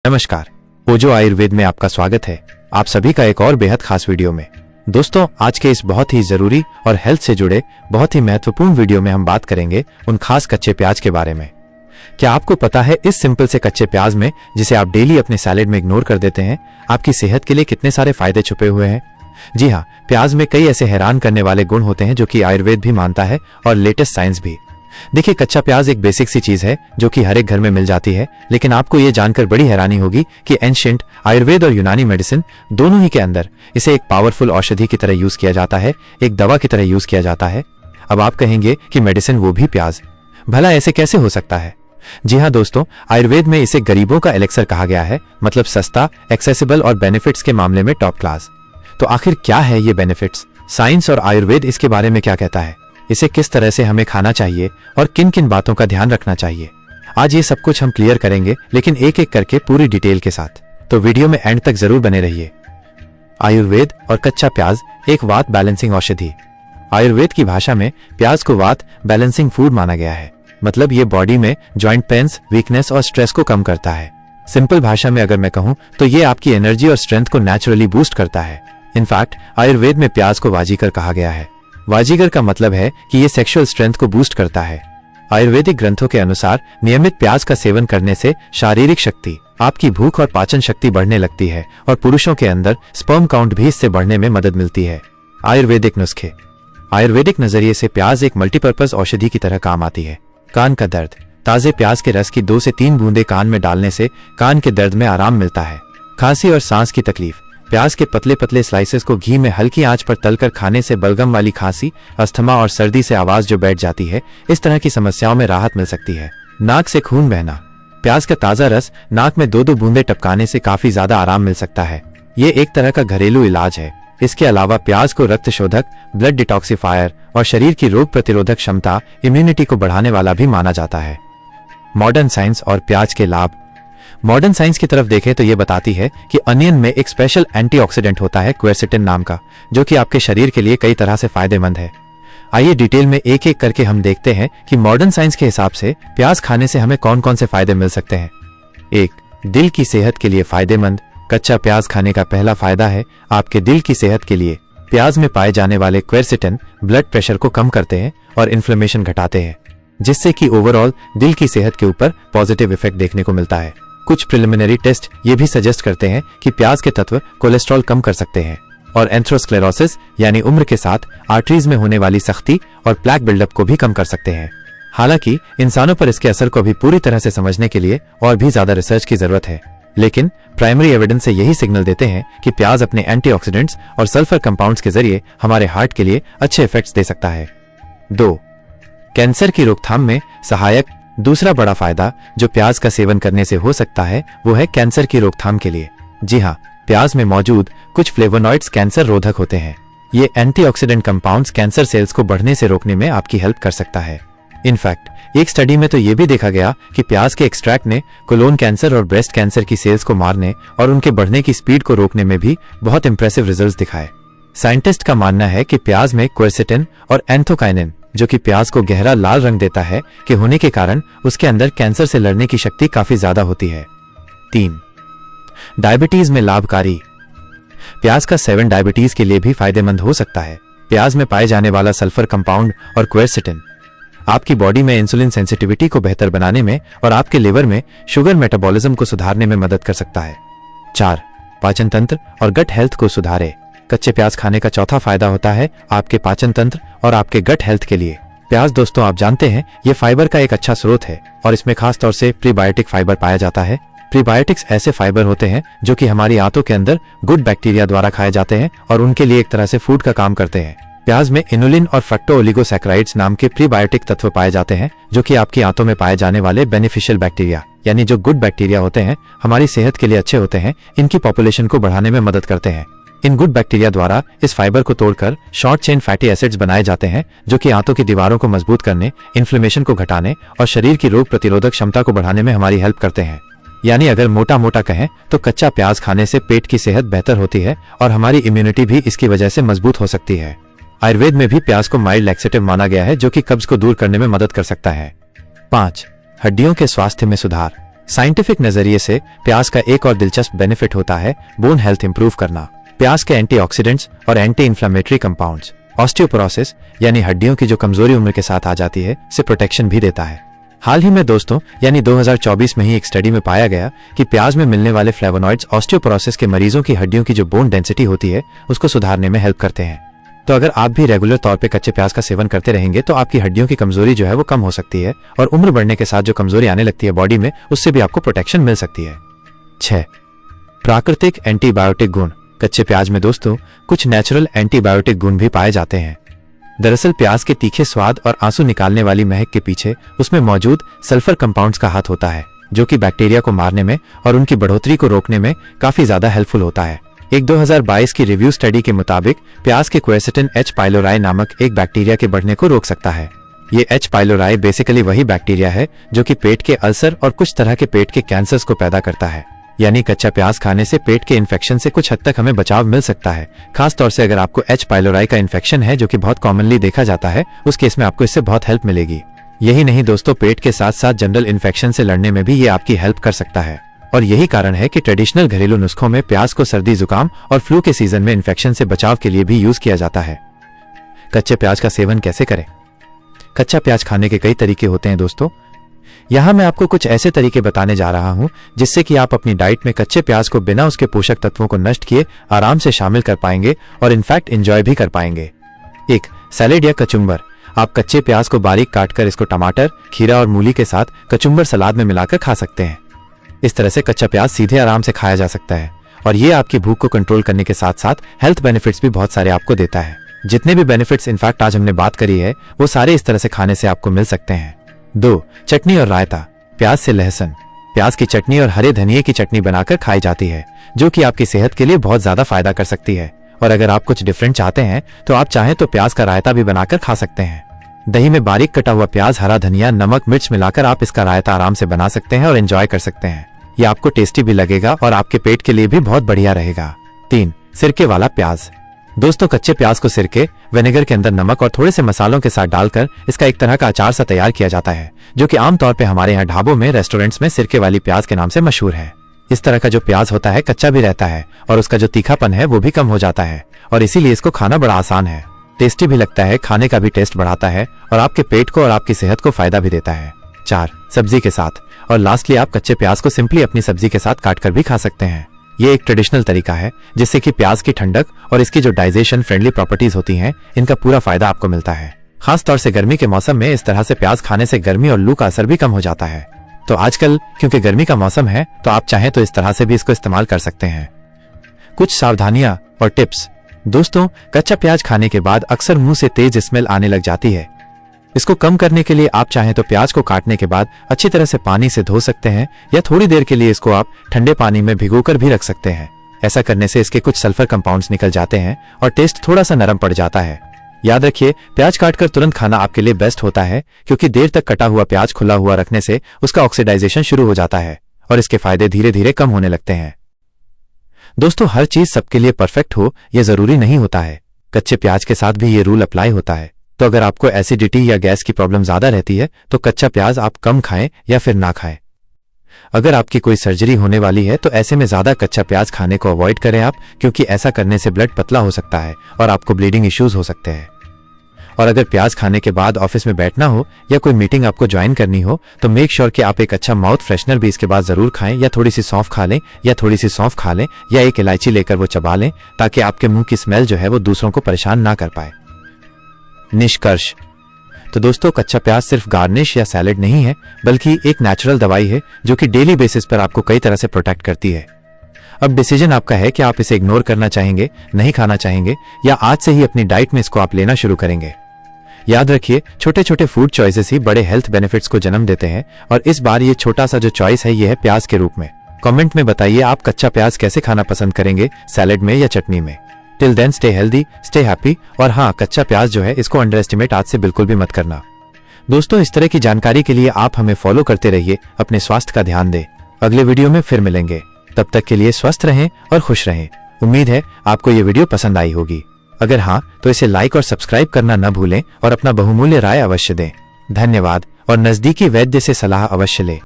नमस्कार, ओजो आयुर्वेद में आपका स्वागत है। आप सभी का एक और बेहद खास वीडियो में। दोस्तों, आज के इस बहुत ही जरूरी और हेल्थ से जुड़े बहुत ही महत्वपूर्ण वीडियो में हम बात करेंगे उन खास कच्चे प्याज के बारे में। क्या आपको पता है इस सिंपल से कच्चे प्याज में, जिसे आप डेली अपने सैलेड में इग्नोर कर देते हैं, आपकी सेहत के लिए कितने सारे फायदे छुपे हुए हैं? जी हाँ, प्याज में कई ऐसे हैरान करने वाले गुण होते हैं जो कि आयुर्वेद भी मानता है और लेटेस्ट साइंस भी। देखिए, कच्चा प्याज एक बेसिक सी चीज है जो कि हर एक घर में मिल जाती है, लेकिन आपको ये जानकर बड़ी हैरानी होगी कि एंशिएंट आयुर्वेद और यूनानी मेडिसिन दोनों ही के अंदर इसे एक पावरफुल औषधि की तरह यूज किया जाता है, एक दवा की तरह यूज किया जाता है। अब आप कहेंगे कि मेडिसिन वो भी प्याज, भला ऐसे कैसे हो सकता है? जी हाँ दोस्तों, आयुर्वेद में इसे गरीबों का एलेक्सर कहा गया है, मतलब सस्ता, एक्सेसिबल और बेनिफिट्स के मामले में टॉप क्लास। तो आखिर क्या है ये बेनिफिट्स? साइंस और आयुर्वेद इसके बारे में क्या कहता है? इसे किस तरह से हमें खाना चाहिए और किन किन बातों का ध्यान रखना चाहिए? आज ये सब कुछ हम क्लियर करेंगे, लेकिन एक एक करके पूरी डिटेल के साथ। तो वीडियो में एंड तक जरूर बने रहिए। आयुर्वेद और कच्चा प्याज एक वात बैलेंसिंग औषधि। आयुर्वेद की भाषा में प्याज को वात बैलेंसिंग फूड माना गया है, मतलब ये बॉडी में जॉइंट पेन्स, वीकनेस और स्ट्रेस को कम करता है। सिंपल भाषा में अगर मैं कहूं तो ये आपकी एनर्जी और स्ट्रेंथ को नेचुरली बूस्ट करता है। इनफैक्ट आयुर्वेद में प्याज को वाजीकर कहा गया है। वाजीगर का मतलब है कि ये सेक्सुअल स्ट्रेंथ को बूस्ट करता है। आयुर्वेदिक ग्रंथों के अनुसार नियमित प्याज का सेवन करने से शारीरिक शक्ति, आपकी भूख और पाचन शक्ति बढ़ने लगती है और पुरुषों के अंदर स्पर्म काउंट भी इससे बढ़ने में मदद मिलती है। आयुर्वेदिक नुस्खे। आयुर्वेदिक नजरिए से प्याज एक मल्टीपर्पज औषधि की तरह काम आती है। कान का दर्द। ताजे प्याज के रस की 2 से 3 बूंदे कान में डालने से कान के दर्द में आराम मिलता है। खांसी और सांस की तकलीफ। प्याज के पतले पतले स्लाइसेस को घी में हल्की आंच पर तलकर खाने से बलगम वाली खांसी, अस्थमा और सर्दी से आवाज जो बैठ जाती है, इस तरह की समस्याओं में राहत मिल सकती है। नाक से खून बहना। प्याज का ताजा रस नाक में 2-2 बूंदे टपकाने से काफी ज्यादा आराम मिल सकता है। ये एक तरह का घरेलू इलाज है। इसके अलावा प्याज को रक्त शोधक, ब्लड डिटॉक्सिफायर और शरीर की रोग प्रतिरोधक क्षमता, इम्यूनिटी को बढ़ाने वाला भी माना जाता है। मॉडर्न साइंस और प्याज के लाभ। मॉडर्न साइंस की तरफ देखें तो ये बताती है कि अनियन में एक स्पेशल एंटीऑक्सीडेंट होता है, क्वेरसेटिन नाम का, जो कि आपके शरीर के लिए कई तरह से फायदेमंद है। आइए डिटेल में एक एक करके हम देखते हैं कि मॉडर्न साइंस के हिसाब से प्याज खाने से हमें कौन कौन से फायदे मिल सकते हैं। 1. दिल की सेहत के लिए फायदेमंद। कच्चा प्याज खाने का पहला फायदा है आपके दिल की सेहत के लिए। प्याज में पाए जाने वाले क्वेरसेटिन ब्लड प्रेशर को कम करते हैं और इन्फ्लेमेशन घटाते हैं, जिससे कि ओवरऑल दिल की सेहत के ऊपर पॉजिटिव इफेक्ट देखने को मिलता है। कुछ प्रिलिमिनरी टेस्ट ये भी सजेस्ट करते हैं कि प्याज के तत्व कोलेस्ट्रॉल कम कर सकते हैं और एंथ्रोस्क्लेरोसिस यानी उम्र के साथ आर्टरीज में होने वाली सख्ती और प्लैक बिल्डअप को भी कम कर सकते हैं। हालांकि इंसानों पर इसके असर को भी पूरी तरह से समझने के लिए और भी ज्यादा रिसर्च की जरूरत है, लेकिन प्राइमरी एविडेंस से यही सिग्नल देते हैं कि प्याज अपने एंटीऑक्सीडेंट्स और सल्फर कंपाउंड्स के जरिए हमारे हार्ट के लिए अच्छे इफेक्ट्स दे सकता है। 2. कैंसर की रोकथाम में सहायक। दूसरा बड़ा फायदा जो प्याज का सेवन करने से हो सकता है वो है कैंसर की रोकथाम के लिए। जी हाँ, प्याज में मौजूद कुछ फ्लेवोनॉइड्स कैंसर रोधक होते हैं। ये एंटीऑक्सीडेंट कंपाउंड्स कैंसर सेल्स को बढ़ने से रोकने में आपकी हेल्प कर सकता है। इनफैक्ट एक स्टडी में तो ये भी देखा गया कि प्याज के एक्सट्रैक्ट ने कोलोन कैंसर और ब्रेस्ट कैंसर की सेल्स को मारने और उनके बढ़ने की स्पीड को रोकने में भी बहुत इंप्रेसिव रिजल्ट्स दिखाए। साइंटिस्ट का मानना है कि प्याज में क्वेरसेटिन और एंथोकाइनिन, जो कि प्याज को गहरा लाल रंग देता है, के होने के कारण उसके अंदर कैंसर से लड़ने की शक्ति काफी ज्यादा होती है। 3. डायबिटीज में लाभकारी। प्याज का सेवन डायबिटीज के लिए भी फायदेमंद हो सकता है। प्याज में पाए जाने वाला सल्फर कंपाउंड और क्वेरसेटिन आपकी बॉडी में इंसुलिन सेंसिटिविटी को बेहतर बनाने में और आपके लिवर में शुगर मेटाबॉलिज्म को सुधारने में मदद कर सकता है। 4. पाचन तंत्र और गट हेल्थ को सुधारे। कच्चे प्याज खाने का चौथा फायदा होता है आपके पाचन तंत्र और आपके गट हेल्थ के लिए। प्याज दोस्तों, आप जानते हैं, ये फाइबर का एक अच्छा स्रोत है और इसमें खास तौर से प्रीबायोटिक फाइबर पाया जाता है। प्रीबायोटिक्स ऐसे फाइबर होते हैं जो कि हमारी आंतों के अंदर गुड बैक्टीरिया द्वारा खाए जाते हैं और उनके लिए एक तरह से फूड का काम करते हैं। प्याज में इनुलिन और फ्रक्टो ओलिगोसैकेराइड्स नाम के प्रीबायोटिक तत्व पाए जाते हैं, जो कि आपकी आंतों में पाए जाने वाले बेनिफिशियल बैक्टीरिया यानी जो गुड बैक्टीरिया होते हैं, हमारी सेहत के लिए अच्छे होते हैं, इनकी पॉपुलेशन को बढ़ाने में मदद करते हैं। इन गुड बैक्टीरिया द्वारा इस फाइबर को तोड़कर शॉर्ट चेन फैटी एसिड्स बनाए जाते हैं, जो कि आंतों की दीवारों को मजबूत करने, इन्फ्लेमेशन को घटाने और शरीर की रोग प्रतिरोधक क्षमता को बढ़ाने में हमारी हेल्प करते हैं। यानी अगर मोटा मोटा कहें तो कच्चा प्याज खाने से पेट की सेहत बेहतर होती है और हमारी इम्यूनिटी भी इसकी वजह से मजबूत हो सकती है। आयुर्वेद में भी प्याज को माइल्ड लैक्सेटिव माना गया है, जो कि कब्ज को दूर करने में मदद कर सकता है। 5. हड्डियों के स्वास्थ्य में सुधार। साइंटिफिक नजरिए से प्याज का एक और दिलचस्प बेनिफिट होता है बोन हेल्थ इंप्रूव करना। प्याज के एंटीऑक्सीडेंट्स और एंटी इंफ्लेमेटरी कंपाउंड्स ऑस्टियोपोरोसिस यानी हड्डियों की जो कमजोरी उम्र के साथ आ जाती है से प्रोटेक्शन भी देता है। हाल ही में दोस्तों यानी 2024 में ही एक स्टडी में पाया गया कि प्याज में मिलने वाले फ्लेवोनॉइड्स ऑस्टियोपोरोसिस के मरीजों की हड्डियों की जो बोन डेंसिटी होती है उसको सुधारने में हेल्प करते हैं। तो अगर आप भी रेगुलर तौर पे कच्चे प्याज का सेवन करते रहेंगे तो आपकी हड्डियों की कमजोरी जो है वो कम हो सकती है और उम्र बढ़ने के साथ जो कमजोरी आने लगती है बॉडी में उससे भी आपको प्रोटेक्शन मिल सकती है। 6. प्राकृतिक एंटीबायोटिक गुण। कच्चे प्याज में दोस्तों कुछ नेचुरल एंटीबायोटिक गुण भी पाए जाते हैं। दरअसल प्याज के तीखे स्वाद और आंसू निकालने वाली महक के पीछे उसमें मौजूद सल्फर कंपाउंड्स का हाथ होता है जो कि बैक्टीरिया को मारने में और उनकी बढ़ोतरी को रोकने में काफी ज्यादा हेल्पफुल होता है। एक 2022 की रिव्यू स्टडी के मुताबिक प्याज के क्वेर्सेटिन एच पाइलोराई नामक एक बैक्टीरिया के बढ़ने को रोक सकता है। ये एच पाइलोराई बेसिकली वही बैक्टीरिया है जो कि पेट के अल्सर और कुछ तरह के पेट के कैंसर्स को पैदा करता है। यानी कच्चा प्याज खाने से पेट के इन्फेक्शन से कुछ हद तक हमें बचाव मिल सकता है। खास तौर से अगर आपको एच पाइलोराई का इन्फेक्शन है जो कि बहुत कॉमनली देखा जाता है उस केस में आपको इससे बहुत हेल्प मिलेगी। यही नहीं दोस्तों, पेट के साथ साथ जनरल इन्फेक्शन से लड़ने में भी ये आपकी हेल्प कर सकता है और यही कारण है कि ट्रेडिशनल घरेलू नुस्खों में प्याज को सर्दी जुकाम और फ्लू के सीजन में इन्फेक्शन से बचाव के लिए भी यूज किया जाता है। कच्चे प्याज का सेवन कैसे करें? कच्चा प्याज खाने के कई तरीके होते हैं दोस्तों। यहाँ मैं आपको कुछ ऐसे तरीके बताने जा रहा हूँ जिससे कि आप अपनी डाइट में कच्चे प्याज को बिना उसके पोषक तत्वों को नष्ट किए आराम से शामिल कर पाएंगे और इनफैक्ट एंजॉय भी कर पाएंगे। 1. सैलेड या कचुम्बर। आप कच्चे प्याज को बारीक काटकर इसको टमाटर, खीरा और मूली के साथ कचुम्बर सलाद में मिलाकर खा सकते हैं। इस तरह से कच्चा प्याज सीधे आराम से खाया जा सकता है और ये आपकी भूख को कंट्रोल करने के साथ साथ हेल्थ बेनिफिट्स भी बहुत सारे आपको देता है। जितने भी बेनिफिट्स इनफैक्ट आज हमने बात करी है वो सारे इस तरह से खाने से आपको मिल सकते हैं। 2. चटनी और रायता। प्याज से लहसुन। प्याज की चटनी और हरे धनिये की चटनी बनाकर खाई जाती है जो कि आपकी सेहत के लिए बहुत ज्यादा फायदा कर सकती है। और अगर आप कुछ डिफरेंट चाहते हैं तो आप चाहें तो प्याज का रायता भी बनाकर खा सकते हैं। दही में बारीक कटा हुआ प्याज, हरा धनिया, नमक, मिर्च मिलाकर आप इसका रायता आराम से बना सकते हैं और एंजॉय कर सकते हैं। ये आपको टेस्टी भी लगेगा और आपके पेट के लिए भी बहुत बढ़िया रहेगा। 3. सिरके वाला प्याज। दोस्तों कच्चे प्याज को सिरके, विनेगर के अंदर नमक और थोड़े से मसालों के साथ डालकर इसका एक तरह का अचार सा तैयार किया जाता है जो कि आमतौर पे हमारे यहाँ ढाबों में, रेस्टोरेंट्स में सिरके वाली प्याज के नाम से मशहूर है। इस तरह का जो प्याज होता है कच्चा भी रहता है और उसका जो तीखापन है वो भी कम हो जाता है और इसीलिए इसको खाना बड़ा आसान है, टेस्टी भी लगता है, खाने का भी टेस्ट बढ़ाता है और आपके पेट को और आपकी सेहत को फायदा भी देता है। 4. सब्जी के साथ। और लास्टली आप कच्चे प्याज को सिंपली अपनी सब्जी के साथ काटकर भी खा सकते हैं। ये एक ट्रेडिशनल तरीका है जिससे कि प्याज की ठंडक और इसकी जो डाइजेशन फ्रेंडली प्रॉपर्टीज होती हैं इनका पूरा फायदा आपको मिलता है। खास तौर से गर्मी के मौसम में इस तरह से प्याज खाने से गर्मी और लू का असर भी कम हो जाता है। तो आजकल क्योंकि गर्मी का मौसम है तो आप चाहें तो इस तरह से भी इसको इस्तेमाल कर सकते हैं। कुछ सावधानियां और टिप्स। दोस्तों कच्चा प्याज खाने के बाद अक्सर मुंह से तेज स्मेल आने लग जाती है। इसको कम करने के लिए आप चाहें तो प्याज को काटने के बाद अच्छी तरह से पानी से धो सकते हैं या थोड़ी देर के लिए इसको आप ठंडे पानी में भिगोकर भी रख सकते हैं। ऐसा करने से इसके कुछ सल्फर कंपाउंड्स निकल जाते हैं और टेस्ट थोड़ा सा नरम पड़ जाता है। याद रखिए प्याज काटकर तुरंत खाना आपके लिए बेस्ट होता है क्योंकि देर तक कटा हुआ प्याज खुला हुआ रखने से उसका ऑक्सीडाइजेशन शुरू हो जाता है और इसके फायदे धीरे धीरे कम होने लगते हैं। दोस्तों हर चीज सबके लिए परफेक्ट हो यह जरूरी नहीं होता है। कच्चे प्याज के साथ भी ये रूल अप्लाई होता है। तो अगर आपको एसिडिटी या गैस की प्रॉब्लम ज्यादा रहती है तो कच्चा प्याज आप कम खाएं या फिर ना खाएं। अगर आपकी कोई सर्जरी होने वाली है तो ऐसे में ज्यादा कच्चा प्याज खाने को अवॉइड करें आप, क्योंकि ऐसा करने से ब्लड पतला हो सकता है और आपको ब्लीडिंग इश्यूज हो सकते हैं। और अगर प्याज खाने के बाद ऑफिस में बैठना हो या कोई मीटिंग आपको ज्वाइन करनी हो तो मेक श्योर कि आप एक अच्छा माउथ फ्रेशनर भी इसके बाद जरूर खाएं या थोड़ी सी सौंफ खा लें या एक इलायची लेकर वो चबा लें ताकि आपके मुंह की स्मेल जो है वो दूसरों को परेशान ना कर पाए। निष्कर्ष। तो दोस्तों कच्चा प्याज सिर्फ गार्निश या सैलेड नहीं है बल्कि एक नेचुरल दवाई है जो कि डेली बेसिस पर आपको कई तरह से प्रोटेक्ट करती है। अब डिसीजन आपका है कि आप इसे इग्नोर करना चाहेंगे, नहीं खाना चाहेंगे या आज से ही अपनी डाइट में इसको आप लेना शुरू करेंगे। याद रखिए छोटे छोटे फूड चॉइसेस ही बड़े हेल्थ बेनिफिट्स को जन्म देते हैं और इस बार ये छोटा सा जो चॉइस है ये है प्याज के रूप में। कमेंट में बताइए आप कच्चा प्याज कैसे खाना पसंद करेंगे, सैलेड में या चटनी में। Till then stay healthy, stay happy और हाँ कच्चा प्याज जो है इसको अंडर एस्टिमेट आज से बिल्कुल भी मत करना। दोस्तों इस तरह की जानकारी के लिए आप हमें फॉलो करते रहिए, अपने स्वास्थ्य का ध्यान दें। अगले वीडियो में फिर मिलेंगे, तब तक के लिए स्वस्थ रहें और खुश रहें। उम्मीद है आपको ये वीडियो पसंद आई होगी। अगर हाँ तो इसे लाइक और सब्सक्राइब करना न भूलें और अपना बहुमूल्य राय अवश्य दें। धन्यवाद और नजदीकी वैद्य से सलाह अवश्य लें।